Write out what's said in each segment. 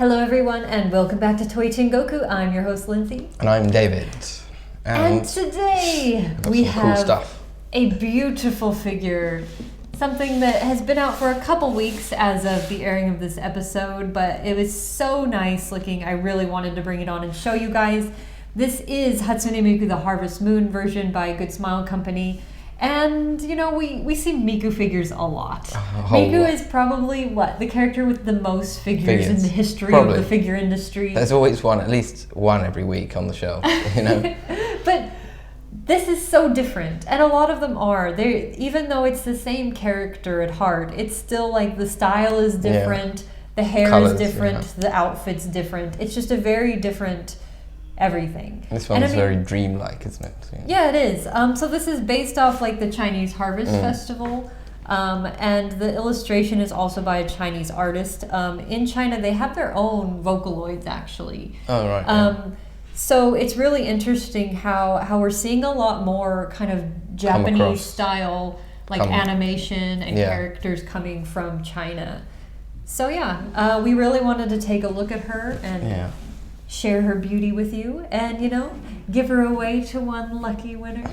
Hello everyone and welcome back to Toy Tengoku. I'm your host Lindsay. And I'm David. And today we have cool a beautiful figure. Something that has been out for a couple weeks as of the airing of this episode, but it was so nice looking. I really wanted to bring it on and show you guys. This is Hatsune Miku, the Harvest Moon version by Good Smile Company. And, you know, we see Miku figures a lot. Miku is probably, the character with the most figures in the history of the figure industry. There's always one, at least one every week on the shelf, you know? But this is so different, and a lot of them are. Even though it's the same character at heart, it's still like the style is different, the hair Colors, is different, the outfit's different. It's just a very different everything. This one's very dreamlike, isn't it? Yeah, it is. So this is based off like the Chinese Harvest Festival, and the illustration is also by a Chinese artist. In China, they have their own Vocaloids, actually. Oh, right. So it's really interesting how we're seeing a lot more kind of Japanese style, like animation and characters coming from China. So yeah, we really wanted to take a look at her and share her beauty with you and, you know, give her away to one lucky winner.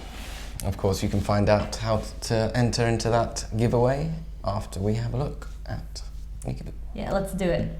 Of course, you can find out how to enter into that giveaway after we have a look at Miku. Yeah, let's do it.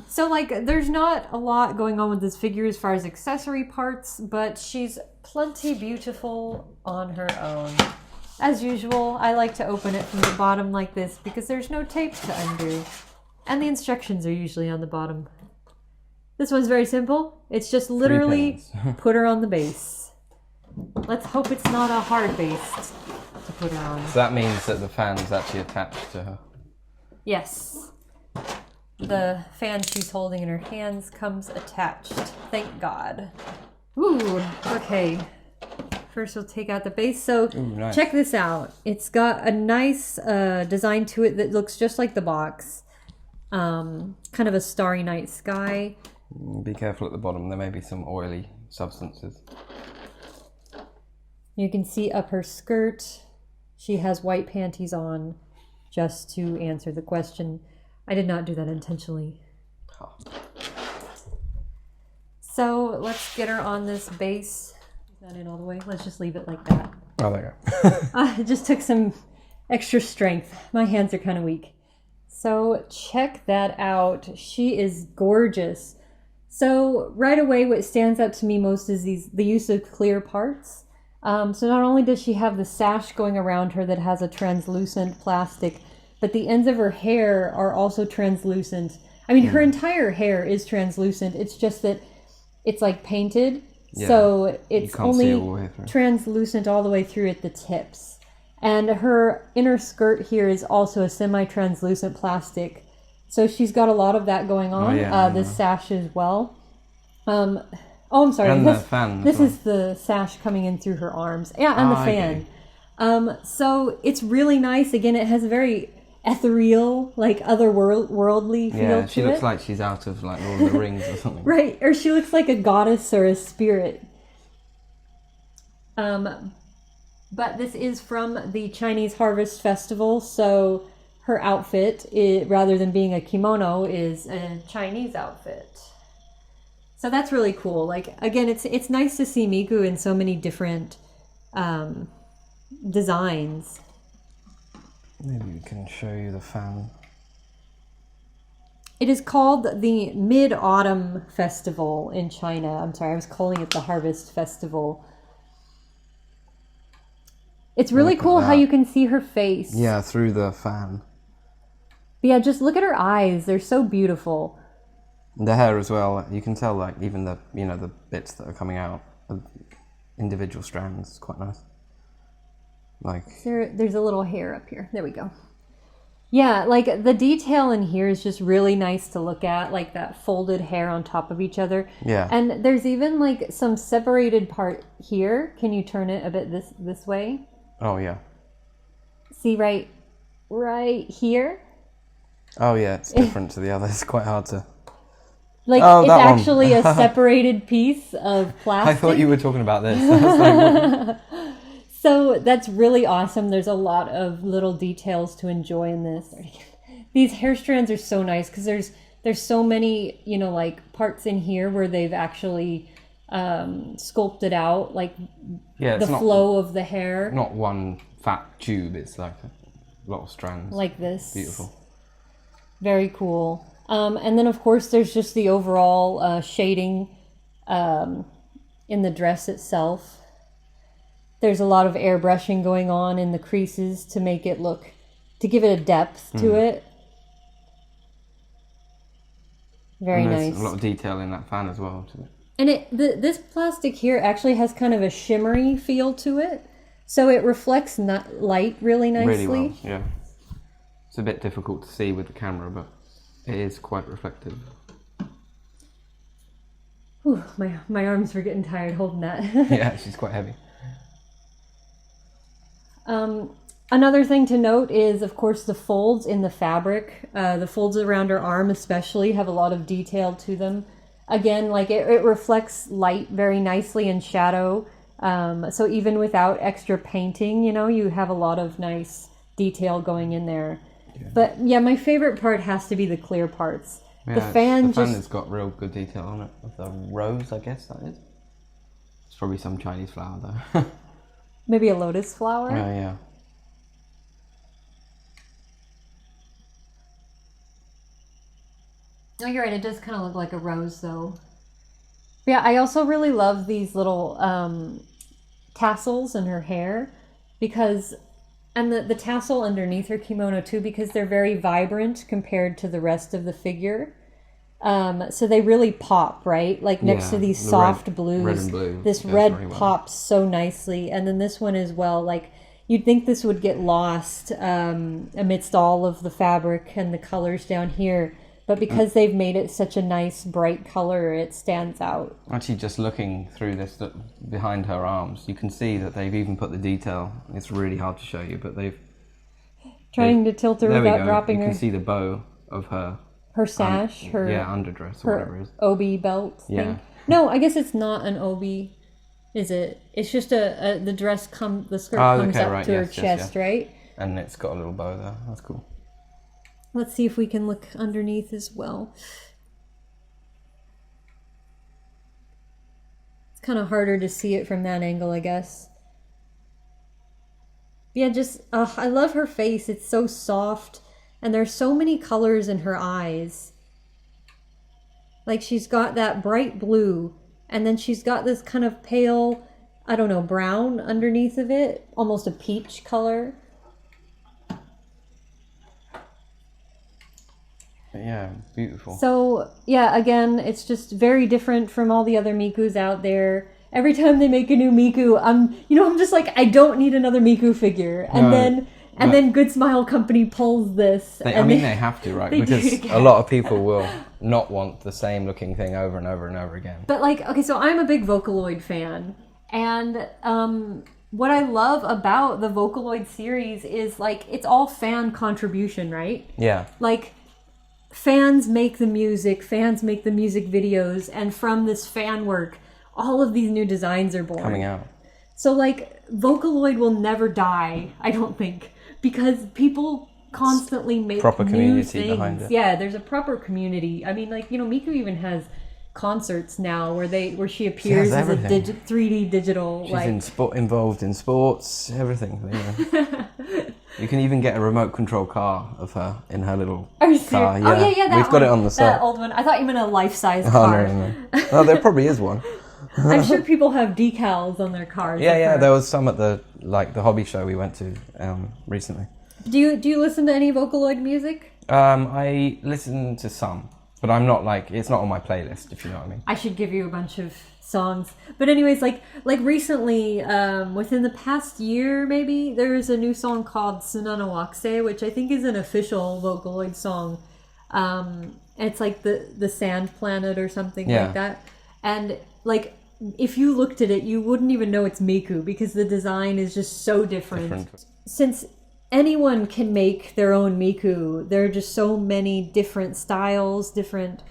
So, like, there's not a lot going on with this figure as far as accessory parts, but she's plenty beautiful on her own. As usual, I like to open it from the bottom like this because there's no tape to undo. And the instructions are usually on the bottom. This one's very simple. It's just literally put her on the base. Let's hope it's not a hard base to put her on. So that means that the fan's actually attached to her? Yes. The fan she's holding in her hands comes attached. Thank God. Ooh, okay. First we'll take out the base. So nice. Check this out. It's got a nice design to it that looks just like the box. Kind of a starry night sky. Be careful at the bottom. There may be some oily substances. You can see up her skirt. She has white panties on, just to answer the question. I did not do that intentionally. So let's get her on this base. Is that in all the way? Let's just leave it like that. Oh, there you go. It just took some extra strength. My hands are kind of weak. So check that out. She is gorgeous. So right away what stands out to me most is the use of clear parts. So not only does she have the sash going around her that has a translucent plastic, but the ends of her hair are also translucent. I mean, her entire hair is translucent. It's just that it's like painted. Yeah, so it's only translucent all the way through at the tips. And her inner skirt here is also a semi-translucent plastic. So she's got a lot of that going on. This sash as well. I'm sorry. And the fan. This is the sash coming in through her arms. Yeah, and the fan. Okay. So it's really nice. Again, it has a very ethereal, like otherworldly feel to it. Yeah, she looks like she's out of like Lord of the Rings or something. Right, or she looks like a goddess or a spirit. But this is from the Chinese Harvest Festival, so her outfit, rather than being a kimono, is a Chinese outfit. So that's really cool. Like, again, it's nice to see Miku in so many different designs. Maybe we can show you the fan. It is called the Mid-Autumn Festival in China. I'm sorry, I was calling it the Harvest Festival. It's really cool how you can see her face. Yeah, through the fan. But yeah, just look at her eyes. They're so beautiful. The hair as well. You can tell, like, even the bits that are coming out, individual strands. Quite nice. Like there's a little hair up here. There we go. Yeah, like the detail in here is just really nice to look at, like that folded hair on top of each other. Yeah. And there's even like some separated part here. Can you turn it a bit this way? Oh yeah. See right here? Oh yeah, it's different to the other. It's quite hard to... Like, Oh, it's that one. actually a separated piece of plastic. I thought you were talking about this. I was like, So that's really awesome. There's a lot of little details to enjoy in this. These hair strands are so nice because there's so many, you know, like parts in here where they've actually sculpted out like the flow of the hair. Not one fat tube, it's like a lot of strands. Like this. Beautiful. Very cool. And then, of course, there's just the overall shading in the dress itself. There's a lot of airbrushing going on in the creases to make it look, to give it a depth to it. Very nice. A lot of detail in that fan as well. And this plastic here actually has kind of a shimmery feel to it. So it reflects light really nicely. Really well, yeah. It's a bit difficult to see with the camera, but it is quite reflective. Whew, my arms were getting tired holding that. Yeah, she's quite heavy. Another thing to note is, of course, the folds in the fabric. The folds around her arm especially have a lot of detail to them. Again, like it reflects light very nicely and shadow. So even without extra painting, you know, you have a lot of nice detail going in there. Yeah. But yeah, my favorite part has to be the clear parts. Yeah, the fan has got real good detail on it. With the rose, I guess that is. It's probably some Chinese flower though. Maybe a lotus flower? Oh, yeah. No, you're right. It does kind of look like a rose, though. But yeah, I also really love these little tassels in her hair because, and the tassel underneath her kimono too, because they're very vibrant compared to the rest of the figure. So they really pop, right? Like next to these soft blues, red and blue. This red pops so nicely. And then this one as well, like you'd think this would get lost amidst all of the fabric and the colors down here. But because they've made it such a nice bright color, it stands out. Actually, just looking through this behind her arms, you can see that they've even put the detail. It's really hard to show you, but they've... Trying to tilt her without dropping her. You can see the bow of her... Her sash, her underdress or whatever it is. Obi belt thing. Yeah. No, I guess it's not an obi, is it? It's just the dress the skirt comes up to her chest, right? And it's got a little bow there. That's cool. Let's see if we can look underneath as well. It's kind of harder to see it from that angle, I guess. Yeah, just I love her face. It's so soft. And there's so many colors in her eyes. Like she's got that bright blue, and then she's got this kind of pale, I don't know, brown underneath of it. Almost a peach color. Yeah, beautiful. So, yeah, again, it's just very different from all the other Mikus out there. Every time they make a new Miku, I'm just like, I don't need another Miku figure. And then Good Smile Company pulls this. They have to, right? Because a lot of people will not want the same looking thing over and over and over again. But like, okay, so I'm a big Vocaloid fan. And what I love about the Vocaloid series is like, it's all fan contribution, right? Yeah. Like, fans make the music videos, and from this fan work, all of these new designs are born. Coming out. So like, Vocaloid will never die, I don't think. Because people constantly make proper new community things. behind it. Yeah, there's a proper community. I mean, like, you know, Miku even has concerts now where she appears as a 3D digital. She's involved in sports, everything. Yeah. You can even get a remote control car of her in her little car. Yeah. Oh yeah, we've got it on the site. That old one. I thought you meant a life-size car. No. Oh, there probably is one. I'm sure people have decals on their cars. Yeah. There was some at the hobby show we went to recently. Do you listen to any Vocaloid music? I listen to some. But I'm not like, it's not on my playlist, if you know what I mean. I should give you a bunch of songs. But anyways, like recently, within the past year maybe, there's a new song called Sunanawakse, which I think is an official Vocaloid song. It's like the sand planet or something like that. And like, if you looked at it, you wouldn't even know it's Miku because the design is just so different. Since anyone can make their own Miku, there are just so many different styles, different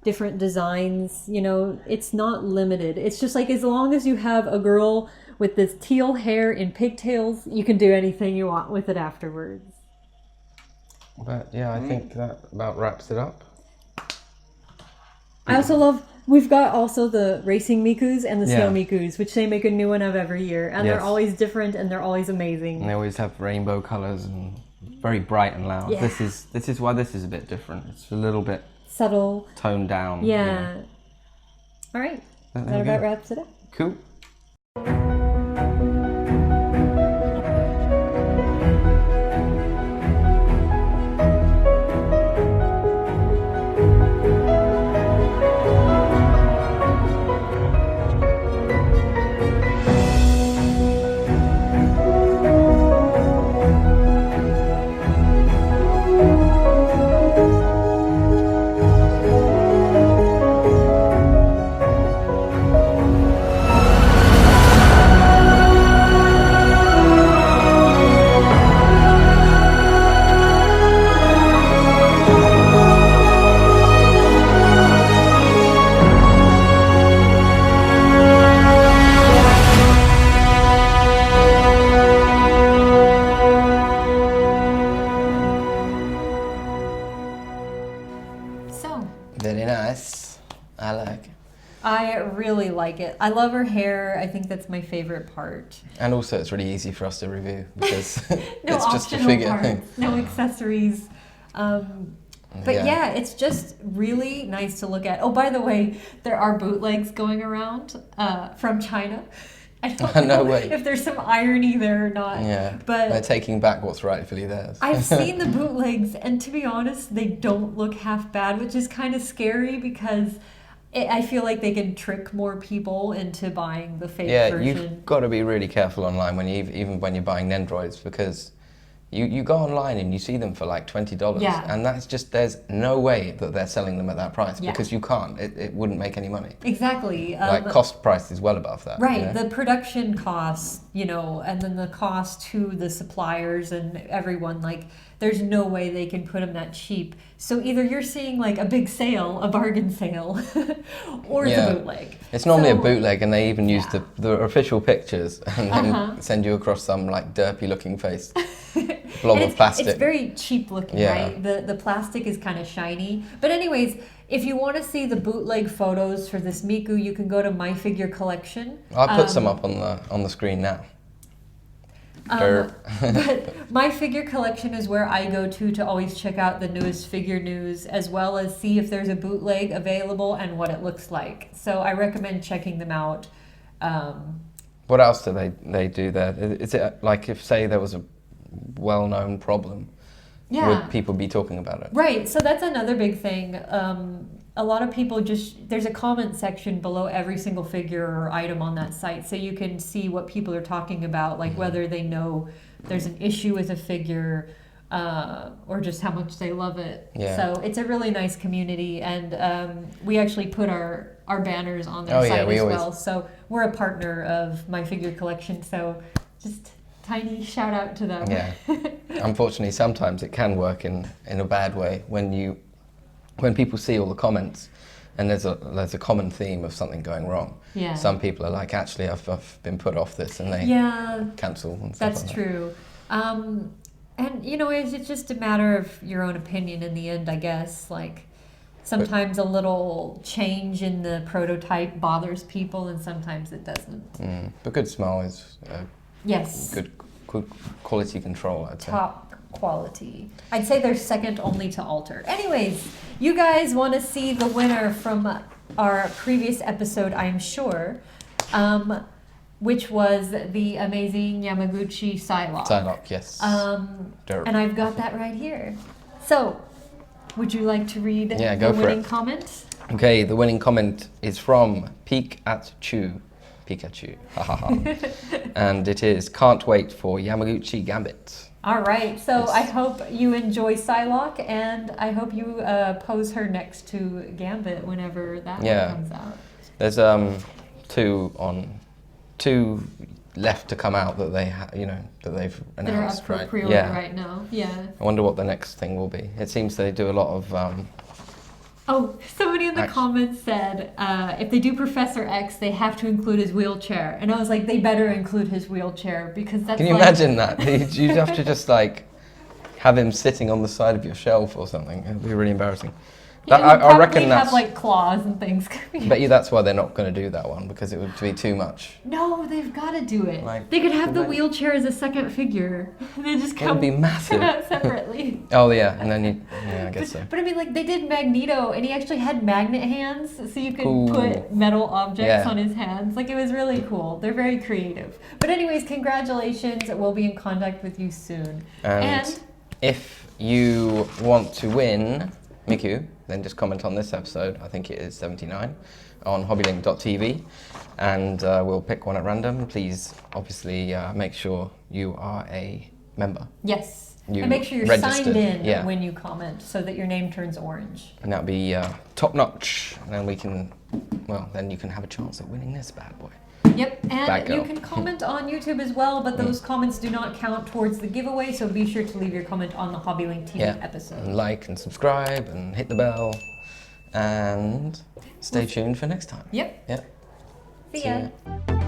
designs, you know, it's not limited. It's just like, as long as you have a girl with this teal hair and pigtails, you can do anything you want with it afterwards. But yeah, I think that about wraps it up. I also love, we've got also the racing Mikus and the snow Mikus, which they make a new one of every year. And they're always different and they're always amazing. And they always have rainbow colours and very bright and loud. Yeah. This is why this is a bit different. It's a little bit subtle, toned down. Yeah. You know. All right. That about wraps it up. Cool. Very nice. I like it. I really like it. I love her hair. I think that's my favorite part. And also it's really easy for us to review because no it's just a optional figure. parts, no accessories. But yeah, it's just really nice to look at. Oh, by the way, there are bootlegs going around from China. I don't know if there's some irony there or not. Yeah, but they're taking back what's rightfully theirs. I've seen the bootlegs, and to be honest, they don't look half bad, which is kind of scary because I feel like they can trick more people into buying the fake version. Yeah, you've got to be really careful online even when you're buying Nendroids, because you go online and you see them for like $20, and that's just, there's no way that they're selling them at that price because you can't. It wouldn't make any money. Exactly. Like cost price is well above that. Right. You know? The production costs, and then the cost to the suppliers and everyone, like, there's no way they can put them that cheap. So either you're seeing like a big sale, a bargain sale, or it's a bootleg. It's normally a bootleg, and they even use the official pictures and then send you across some like derpy looking face blob of plastic. It's very cheap looking, right? The plastic is kind of shiny. But anyways, if you want to see the bootleg photos for this Miku, you can go to My Figure Collection. I'll put some up on the screen now. But My Figure Collection is where I go to always check out the newest figure news, as well as see if there's a bootleg available and what it looks like. So I recommend checking them out. What else do they do there? Is it like if, say, there was a well-known problem, would people be talking about it? Right, so that's another big thing. A lot of people there's a comment section below every single figure or item on that site, so you can see what people are talking about, like whether they know there's an issue with a figure or just how much they love it. Yeah. So it's a really nice community, and we actually put our banners on their site as well. So we're a partner of My Figure Collection, so just tiny shout out to them. Yeah. Unfortunately, sometimes it can work in a bad way when people see all the comments and there's a common theme of something going wrong. Yeah. Some people are like, actually, I've been put off this, and they cancel and stuff. That's true. And it's just a matter of your own opinion in the end, I guess. Like, sometimes a little change in the prototype bothers people, and sometimes it doesn't. But good smell is good quality control, I'd say. Top quality. I'd say they're second only to Alter. Anyways, you guys want to see the winner from our previous episode, I'm sure, which was the amazing Yamaguchi Psylocke. Psylocke, yes. And I've got that right here. So, Would you like to read Yeah, the go for winning it. comment? Okay, the winning comment is from Pikachu. Ha ha ha. And it is, can't wait for Yamaguchi Gambit. All right, so Yes. I hope you enjoy Psylocke, and I hope you pose her next to Gambit whenever that one comes out. There's two left to come out that they that they've announced, That are up for right? pre-order right now. Yeah. I wonder what the next thing will be. It seems they do a lot of. Oh, somebody in the comments said if they do Professor X, they have to include his wheelchair, and I was like, they better include his wheelchair because that's. Can you imagine that? You'd have to just like have him sitting on the side of your shelf or something. It'd be really embarrassing. I reckon that's. Have like claws and things. Bet you that's why they're not going to do that one, because it would be too much. No, they've got to do it. Like, they could have the wheelchair as a second figure. They just come. It would be massive. Separately. Oh yeah, and then I guess so. But I mean, like they did Magneto, and he actually had magnet hands, so you could Ooh. put metal objects on his hands. Like it was really cool. They're very creative. But anyways, congratulations. We'll be in contact with you soon. And if you want to win Miku, then just comment on this episode, I think it is 79, on hobbylink.tv, and we'll pick one at random. Please, obviously, make sure you are a member. Yes, and make sure you're signed in when you comment, so that your name turns orange. And that'll be top notch, and then we can, then you can have a chance at winning this bad boy. Yep, and you can comment on YouTube as well, but those comments do not count towards the giveaway, so be sure to leave your comment on the HobbyLink TV episode. And like and subscribe and hit the bell, and stay tuned for next time. Yep. Yep. See ya.